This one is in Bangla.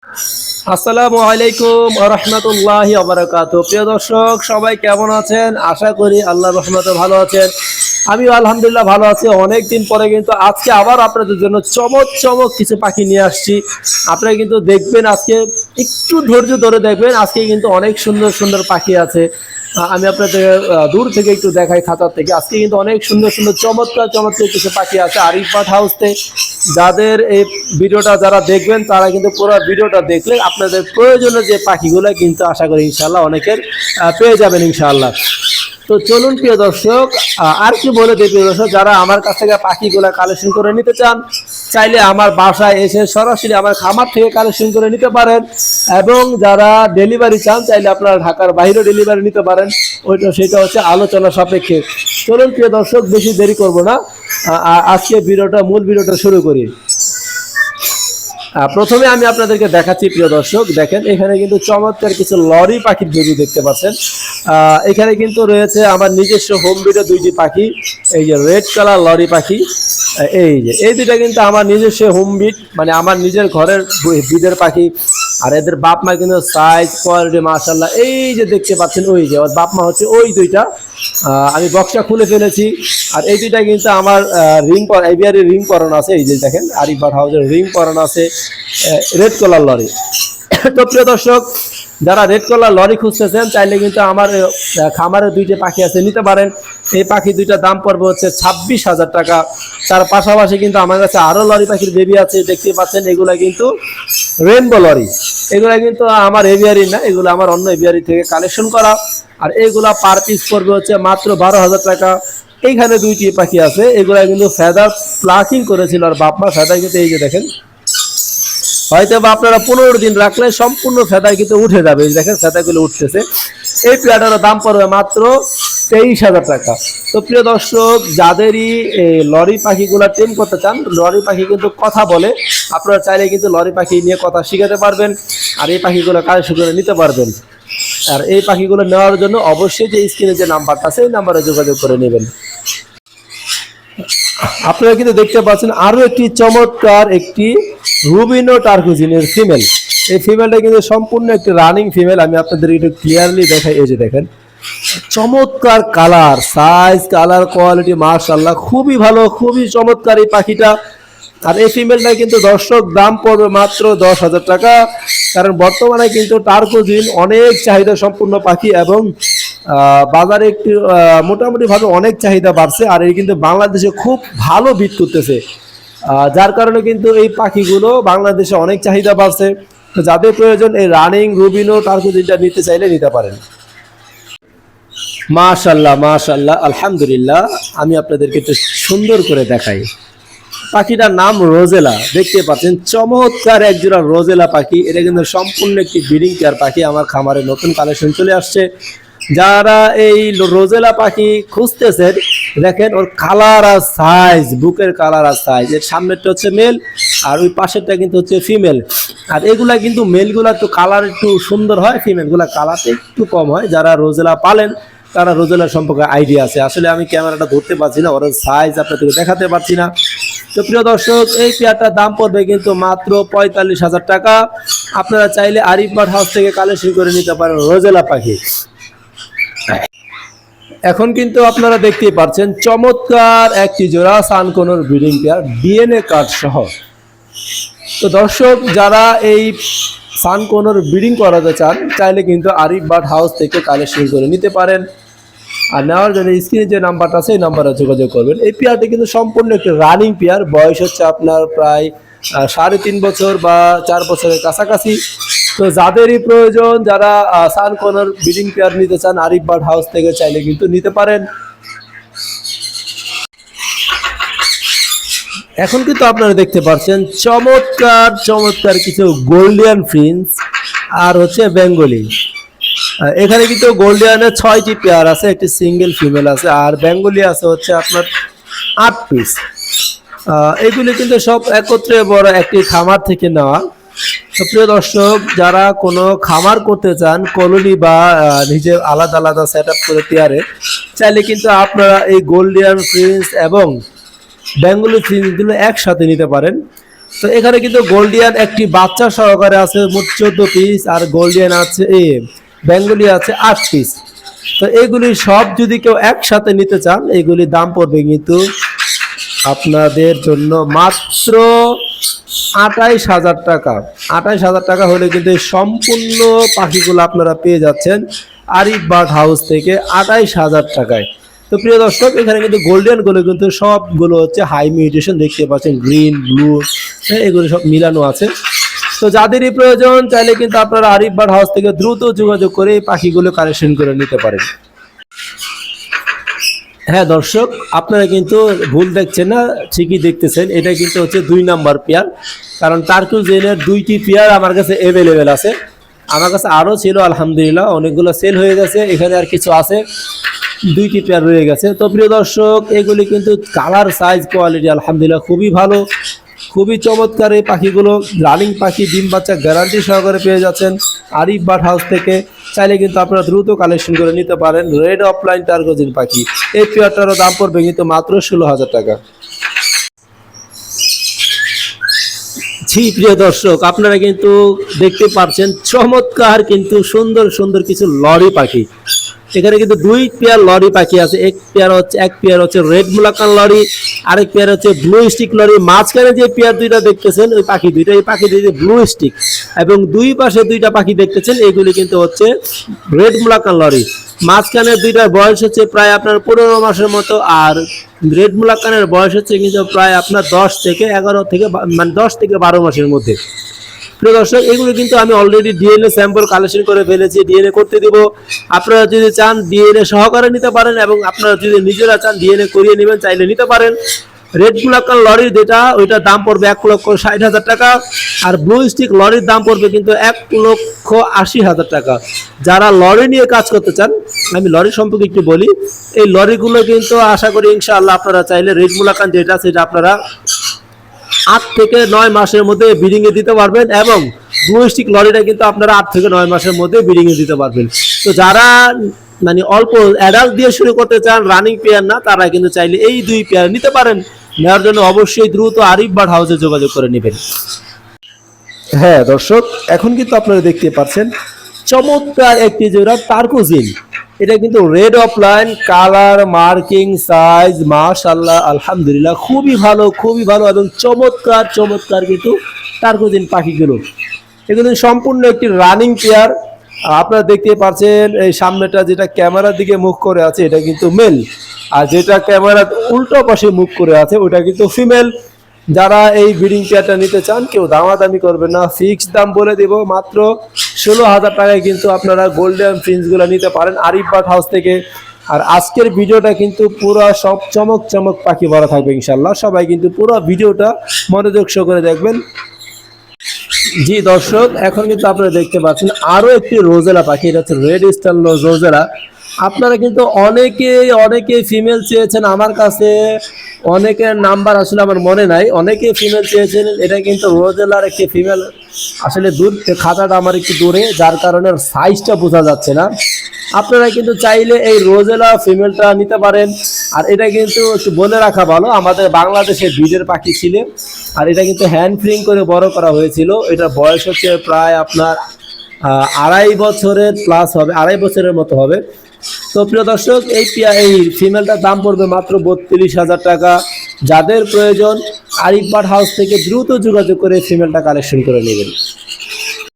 আসসালামু আলাইকুম ওয়া রাহমাতুল্লাহি ওয়া বারাকাতুহু। প্রিয় দর্শক সবাই কেমন আছেন? আশা করি আল্লাহর রহমতে ভালো আছেন। আমিও আলহামদুলিল্লাহ ভালো আছি। অনেকদিন পরে কিন্তু আজকে আবার আপনাদের জন্য চমক চমক কিছু পাখি নিয়ে আসছি। আপনারা কিন্তু দেখবেন, আজকে একটু ধৈর্য ধরে দেখবেন। আজকে কিন্তু অনেক সুন্দর সুন্দর পাখি আছে। আমি আপনাদের দূর থেকে একটু দেখাই, খাঁচার থেকে। আজকে কিন্তু অনেক সুন্দর সুন্দর চমৎকার চমৎকার কিছু পাখি আছে আরিফ বার্ড হাউসতে। যাদের এই ভিডিওটা যারা দেখবেন তারা কিন্তু পুরো ভিডিওটা দেখলে আপনাদের প্রয়োজনীয় যে পাখিগুলো কিন্তু আশা করি ইনশাআল্লাহ অনেকের পেয়ে যাবেন ইনশাআল্লাহ। তো চলুন প্রিয় দর্শক, আর কি বলে দিই প্রিয় দর্শক, যারা আমার কাছ থেকে পাখিগুলো কালেকশন করে নিতে চান চাইলে আমার বাসায় এসে সরাসরি আমার খামার থেকে কালেকশন করে নিতে পারেন, এবং যারা ডেলিভারি চান চাইলে আপনারা ঢাকার বাইরেও ডেলিভারি নিতে পারেন। সেটা হচ্ছে আলোচনা সাপেক্ষে। চলুন প্রিয় দর্শক, বেশি দেরি করব না, আজকে মূল ভিডিওটা শুরু করি। প্রথমে আমি আপনাদেরকে দেখাচ্ছি প্রিয় দর্শক, দেখেন এখানে কিন্তু চমৎকার কিছু লরি পাখির বেবি দেখতে পাচ্ছেন। এখানে কিন্তু রয়েছে আমার নিজস্ব হোম ব্রিডের দুইটি পাখি, এই যে রেড কালার লরি পাখি। এই দুইটা কিন্তু আমার নিজস্ব হোম ব্রিড, মানে আমার নিজের ঘরের ব্রিডের পাখি। আর এদের বাপ মা কিন্তু সাইজ কোয়ালিটি মাশাআল্লাহ, এই যে দেখতে পাচ্ছেন ওই যে ওর বাপ মা হচ্ছে ওই দুইটা। আমি বক্সটা খুলে ফেলেছি। আর এই দুইটা কিন্তু আমার এভিয়ারি রিং করানো আছে, এই যে দেখেন আরিফ বার্ড হাউসের রিং করানো আছে রেড কালার লরি। তো প্রিয় দর্শক, যারা রেড কালার লরি খুঁজতেছেন চাইলে কিন্তু আমার খামারে দুইটা পাখি আছে, নিতে পারেন। এই পাখি দুইটা দাম পড়বে হচ্ছে 26,000 টাকা। তার পাশাপাশি কিন্তু আমার কাছে আরও লরি পাখির বেবি আছে, দেখতে পাচ্ছেন এগুলা কিন্তু রেনবো লরি। এগুলা কিন্তু আমার এভিয়ারি না, এগুলো আমার অন্য এভিয়ারি থেকে কালেকশন করা। আর এগুলা পার পিস পড়বে হচ্ছে মাত্র 12,000 টাকা। এইখানে দুইটি পাখি আছে, এগুলা কিন্তু ফেদার প্লাকিং করেছিল আর বাপ মা ফেদার কিন্তু এই যে দেখেন, হয়তো বা আপনারা 15 দিন রাখলে সম্পূর্ণ ফেদার কিন্তু উঠে যাবে। দেখেন ফেদারগুলো উঠতেছে। এই পেয়ারটার দাম পড়বে মাত্র 23,000 টাকা। তো প্রিয় দর্শক, যাদেরই এই লরি পাখিগুলো টেম করতে চান, লরি পাখি কিন্তু কথা বলে, আপনারা চাইলে কিন্তু লরি পাখি নিয়ে কথা শিখাতে পারবেন আর এই পাখিগুলো কালেকশন করে নিতে পারবেন। আর এই পাখিগুলো নেওয়ার জন্য অবশ্যই যে স্ক্রিনে যে নাম্বারটা আছে এই নাম্বারে যোগাযোগ করে নেবেন। আপনারা কিন্তু দেখতে পাচ্ছেন আরো একটি চমৎকার একটি রুবিনো টার্কুজিনের ফিমেল। এই ফিমেলটা কিন্তু সম্পূর্ণ একটি রানিং ফিমেল। আমি আপনাদের একটু ক্লিয়ারলি দেখাই, এই যে দেখেন চমৎকার কালার, সাইজ, কালার কোয়ালিটি মাশাআল্লাহ খুবই ভালো, খুবই চমৎকার এই পাখিটা। আর এই ফিমেলটা কিন্তু দর্শক দাম পড়বে মাত্র 10,000 টাকা। কারণ বর্তমানে কিন্তু টার্কুজিন অনেক চাহিদা সম্পূর্ণ পাখি, এবং বাজারে একটু মোটামুটিভাবে অনেক চাহিদা বাড়ছে। আর এই কিন্তু বাংলাদেশে খুব ভালো বিট করতেছে, যার কারণে কিন্তু এই পাখিগুলো বাংলাদেশে অনেক চাহিদা বাড়ছে। তো যাদের প্রয়োজন এই রানিং রুবিনো টার্কুজিনটা নিতে চাইলে নিতে পারেন। মাশাআল্লাহ মাশাআল্লাহ আলহামদুলিল্লাহ। আমি আপনাদেরকে একটু সুন্দর করে দেখাই। পাখিটার নাম রোজেলা, দেখতে পাচ্ছেন চমৎকার একজোড়া রোজেলা পাখি। এটা কিন্তু সম্পূর্ণ একটি ব্রিডিং পেয়ার পাখি। আমার খামারে নতুন কালেকশন চলে আসছে। যারা এই রোজেলা পাখি খুঁজতেছেন, দেখেন ওর কালার আর সাইজ, বুকের কালার আর সাইজ। এর সামনেরটা হচ্ছে মেল আর ওই পাশেরটা কিন্তু হচ্ছে ফিমেল। আর এগুলা কিন্তু মেলগুলা একটু কালার একটু সুন্দর হয়, ফিমেলগুলা কালারটা একটু কম হয়। যারা রোজেলা পালেন তারা রোজেলার সম্পর্কে আইডিয়া আছে। আসলে আমি ক্যামেরাটা ধরতে পারছি না, ওর সাইজ আপনাদেরকে দেখাতে পারছি না। তো প্রিয় দর্শক, এই পেয়ারটার দাম পড়বে কিন্তু মাত্র 45,000 টাকা। আপনারা চাইলে আরিফ বার্ড হাউস থেকে কালেকশন করে নিতে পারেন রোজেলা পাখি। এখন কিন্তু আপনারা দেখতেই পাচ্ছেন চমৎকার একটি জোড়া সানকোনোর ব্রিডিং পেয়ার ডিএনএ কার্ড সহ। তো দর্শক, যারা এই সানকোনোর ব্রিডিং করাতে চান চাইলে কিন্তু আরিফ বার্ড হাউস থেকে কালেকশন করে নিতে পারেন। আর নেওয়ার জন্য স্ক্রিনে যে নাম্বারটা আছে এই নাম্বারে যোগাযোগ করবেন। এই পেয়ারটি কিন্তু সম্পূর্ণ একটি রানিং পেয়ার, বয়স হচ্ছে আপনার প্রায় 3.5 বছর বা 4 বছরের কাছাকাছি। তো যাদেরই প্রয়োজন, যারা সানকোনোর ব্রিডিং পেয়ার নিতে চান আরিফ বার্ড হাউস থেকে চাইলে কিন্তু নিতে পারেন। এখন কিন্তু আপনারা দেখতে পাচ্ছেন চমৎকার চমৎকার কিছু গোল্ডিয়ান প্রিন্স আর হচ্ছে বেঙ্গলি। এখানে কিন্তু গোল্ডিয়ানের 6টি পেয়ার আছে, একটি সিঙ্গেল ফিমেল আছে, আর বেঙ্গলি আছে হচ্ছে আপনার 8 পিস। এগুলি কিন্তু সব একত্রে বড় একটি খামার থেকে নেওয়া। তো প্রিয় দর্শক, যারা কোনো খামার করতে চান কলোনি বা নিজে আলাদা আলাদা সেট আপ করে পেয়ারে, চাইলে কিন্তু আপনারা এই গোল্ডিয়ান প্রিন্স এবং বেঙ্গলি প্রিন্সগুলো একসাথে নিতে পারেন। তো এখানে কিন্তু গোল্ডিয়ান একটি বাচ্চা সহকারে আছে মোট 14 পিস, আর গোল্ডিয়ান আছে বেঙ্গলি আছে 8 পিস। তো এগুলি সব যদি কেউ একসাথে নিতে চান, এগুলির দাম পড়বে কিন্তু আপনাদের জন্য মাত্র 28,000 টাকা। 28,000 টাকা হলে কিন্তু এই সম্পূর্ণ পাখিগুলো আপনারা পেয়ে যাচ্ছেন আরিফ বার্ড হাউস থেকে 28,000 টাকায়। তো প্রিয় দর্শক, এখানে কিন্তু গোল্ডেনগুলো কিন্তু সবগুলো হচ্ছে হাই মিউটেশন, দেখতে পাচ্ছেন গ্রিন ব্লু, এগুলো সব মিলানো আছে। তো যাদেরই প্রয়োজন চাইলে কিন্তু আপনারা আরিফ বার্ড হাউস থেকে দ্রুত যোগাযোগ করে এই পাখিগুলো কালেকশন করে নিতে পারেন। হ্যাঁ দর্শক, আপনারা কিন্তু ভুল দেখছেন না, ঠিকই দেখতেছেন। এটা কিন্তু হচ্ছে 2 নাম্বার পেয়ার, কারণ টার্কুজেনের 2টি পেয়ার আমার কাছে অ্যাভেলেবেল আছে। আমার কাছে আরও ছিল, আলহামদুলিল্লাহ অনেকগুলো সেল হয়ে গেছে, এখানে আর কিছু আছে, 2টি পেয়ার রয়ে গেছে। তো প্রিয় দর্শক, এগুলি কিন্তু কালার সাইজ কোয়ালিটি আলহামদুলিল্লাহ খুবই ভালো, খুবই চমৎকার। এই পাখিগুলো রানিং পাখি, ডিম বাচ্চা গ্যারান্টি সহকারে পেয়ে যাচ্ছেন আরিফ বার্ড হাউস থেকে। চাইলে কিন্তু আপনারা দ্রুত কালেকশন করে নিতে পারেন রেড অফলাইন টার্কোজিন পাখি। এই পেয়ারটারও দাম পড়বে কিন্তু মাত্র 16,000 টাকা। জি প্রিয় দর্শক, আপনারা কিন্তু দেখতে পাচ্ছেন চমৎকার কিন্তু সুন্দর সুন্দর কিছু লরি পাখি। এখানে কিন্তু 2 পেয়ার লরি পাখি আছে। এক পেয়ার হচ্ছে রেড মুলাকান লরি, আরেক পেয়ার হচ্ছে ব্লু স্টিক লরি। মাঝখানে যে পেয়ার 2টা দেখতেছেন ওই পাখি দুইটা, এই পাখি দুইটা ব্লু স্টিক, এবং 2 পাশে 2টা পাখি দেখতেছেন এগুলি কিন্তু হচ্ছে রেড মুলাকান লরি। মাঝখানে 2টার বয়স হচ্ছে প্রায় আপনার 15 মাসের মতো, আর রেড মুলাকানের বয়স হচ্ছে কিন্তু প্রায় আপনার 10 থেকে 12 মাসের মধ্যে। প্রিয় দর্শক, এগুলো কিন্তু আমি অলরেডি ডিএনএ স্যাম্পল কালেকশন করে ফেলেছি, ডিএনএ করতে দিব। আপনারা যদি চান ডিএনএ সহকারে নিতে পারেন, এবং আপনারা যদি নিজেরা চান ডিএনএ করিয়ে নেবেন চাইলে নিতে পারেন। রেড মুলাকান লরির যেটা, ওইটার দাম পড়বে 1,60,000 টাকা, আর ব্লু স্টিক লরির দাম পড়বে কিন্তু 1,80,000 টাকা। যারা লরি নিয়ে কাজ করতে চান, আমি লরি সম্পর্কে একটু বলি। এই লরিগুলো কিন্তু আশা করি ইনশাআল্লাহ আপনারা চাইলে রেড মুলাকান যেটা, সেটা আপনারা 8 থেকে 9 মাসের মধ্যে ব্রিডিং এ দিতে পারবেন, এবং ব্লু স্টিক লরিটা কিন্তু আপনারা 8 থেকে 9 মাসের মধ্যে ব্রিডিং এ দিতে পারবেন। তো যারা মানে অল্প অ্যাডাল্ট দিয়ে শুরু করতে চান, রানিং পেয়ার না, তারা কিন্তু চাইলে এই 2 পেয়ার নিতে পারেন। নেওয়ার জন্য অবশ্যই দ্রুত আরিফ বার্ড হাউসে যোগাযোগ করে নেবেন। হ্যাঁ দর্শক, এখন কিন্তু আপনারা দেখতে পাচ্ছেন চমৎকার একটি জোড়া টার্কোজিন। এটা কিন্তু red offline, colour, marking, size মাশাআল্লাহ আলহামদুলিল্লাহ খুবই ভালো, এবং চমৎকার কিন্তু টার্কোজিন পাখিগুলো। এগুলো সম্পূর্ণ একটি রানিং পেয়ার। আপনারা দেখতে পাচ্ছেন এই সামনেটা যেটা ক্যামেরার দিকে মুখ করে আছে এটা কিন্তু মেল, আর যেটা ক্যামেরার উল্টো পাশে মুখ করে আছে ওটা কিন্তু ফিমেল। যারা এই ব্রিডিং পেয়ারটা নিতে চান কেউ দামাদামি করবেন না, ফিক্স দাম বলে দেব মাত্র 16,000 টাকায় কিন্তু আপনারা গোল্ডেন প্রিন্সগুলো নিতে পারেন আরিফ বার্ড হাউস থেকে। আর আজকের ভিডিওটা কিন্তু পুরো সব চমক পাখি ভরা থাকবে ইনশাল্লাহ। সবাই কিন্তু পুরো ভিডিওটা মনোযোগ সহকারে দেখবেন। জি দর্শক, এখন কিন্তু আপনারা দেখতে পাচ্ছেন আরো একটি রোজেলা পাখি, এটা হচ্ছে রেড স্টার রোজেলা। আপনারা কিন্তু অনেকে ফিমেল চেয়েছেন আমার কাছে, অনেকের নাম্বার আসলে আমার মনে নাই, অনেকে ফিমেল চেয়েছেন। এটা কিন্তু রোজেলার একটি ফিমেল, আসলে দূর খাতাটা আমার একটু দূরে, যার কারণে সাইজটা বোঝা যাচ্ছে না। আপনারা কিন্তু চাইলে এই রোজেলা ফিমেলটা নিতে পারেন। আর এটা কিন্তু একটু বলে রাখা ভালো, আমাদের বাংলাদেশে ব্রিডের পাখি ছিল, আর এটা কিন্তু হ্যান্ড ফ্রিং করে বড় করা হয়েছিল। এটার বয়স হচ্ছে প্রায় আপনার 2.5 বছরের প্লাস হবে, 2.5 বছরের মতো হবে। তো প্রিয় দর্শক, এই ফিমেলটার দাম পড়বে মাত্র 32,000 টাকা। যাদের প্রয়োজন আরিফ বার্ড হাউস থেকে দ্রুত যোগাযোগ করে ফিমেলটা কালেকশন করে নেবেন।